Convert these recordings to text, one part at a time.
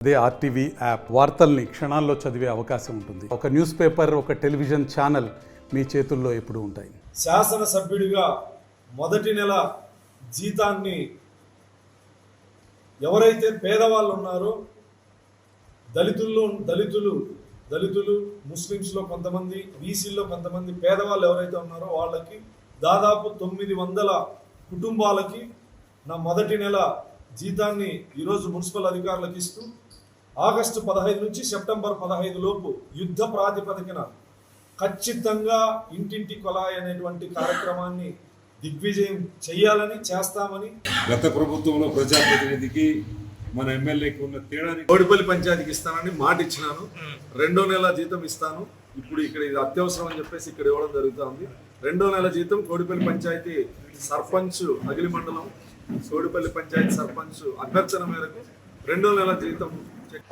అదే RTV app వార్తల్ని క్షణాల్లో చదివే అవకాశం ఉంటుంది. ఒక న్యూస్ పేపర్, ఒక టెలివిజన్ ఛానల్ మీ చేతుల్లో ఎప్పుడూ ఉంటాయి. శాసనసభ్యుడిగా మొదటి నెల జీతాన్ని ఎవరైతే పేదవాళ్ళు ఉన్నారో దళితులు ముస్లిమ్స్లో కొంతమంది, బీసీల్లో కొంతమంది పేదవాళ్ళు ఎవరైతే ఉన్నారో వాళ్ళకి దాదాపు 900 కుటుంబాలకి నా మొదటి నెల జీతాన్ని ఈరోజు మున్సిపల్ అధికారులకు ఇస్తూ ఆగస్టు 15 నుంచి సెప్టెంబర్ 15 లోపు యుద్ధ ప్రాతిపదికన ఖచ్చితంగా ఇంటింటి కొలాయి అనేటువంటి కార్యక్రమాన్ని దిగ్విజయం చేయాలని చేస్తామని గత ప్రభుత్వంలో ప్రజాప్రతినిధికి మన ఎమ్మెల్యేకి ఉన్న తేడాని కోడిపల్లి పంచాయతీకి ఇస్తానని మాట ఇచ్చినాను. 2వ నెల జీతం ఇస్తాను. ఇప్పుడు ఇక్కడ ఇది అత్యవసరం అని చెప్పేసి ఇక్కడ ఇవ్వడం జరుగుతుంది. 2వ నెల జీతం కోడిపల్లి పంచాయతీ సర్పంచ్ అగిలి మండలం కోడిపల్లి పంచాయతీ సర్పంచ్ అభ్యర్థన మేరకు 2వ నెల జీతం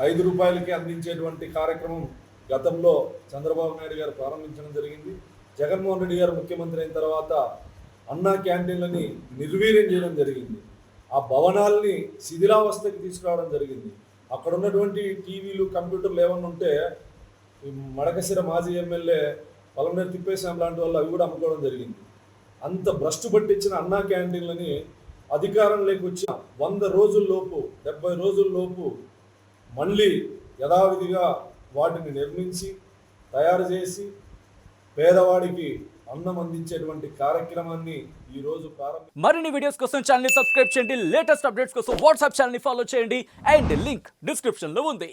5 రూపాయలకి అందించేటువంటి కార్యక్రమం గతంలో చంద్రబాబు నాయుడు గారు ప్రారంభించడం జరిగింది. జగన్మోహన్ రెడ్డి గారు ముఖ్యమంత్రి అయిన తర్వాత అన్నా క్యాంటీన్లని నిర్వీర్యం చేయడం జరిగింది. ఆ భవనాల్ని శిథిలావస్థకి తీసుకురావడం జరిగింది. అక్కడ ఉన్నటువంటి టీవీలు, కంప్యూటర్లు ఏమన్నా ఉంటే మడకశిర మాజీ ఎమ్మెల్యే పలమనేరు తిప్పేశాం లాంటి వాళ్ళు అవి కూడా అమ్ముకోవడం జరిగింది. అంత భ్రష్టు పట్టించిన అన్నా క్యాంటీన్లని అధికారంలోకి వచ్చిన 100 రోజుల్లోపు 70 రోజుల్లోపు మళ్ళీ యథావిధిగా వాటిని నిర్మించి తయారు చేసి పేదవాడికి అన్నం అందించేటువంటి కార్యక్రమాన్ని ఈ రోజు మరిన్ని వీడియోస్ కోసం ఛానల్ ని సబ్స్క్రైబ్ చేయండి. లేటెస్ట్ అప్డేట్స్ కోసం వాట్సాప్ ఛానల్ ని ఫాలో చేయండి. అండ్ లింక్ డిస్క్రిప్షన్ లో ఉంది.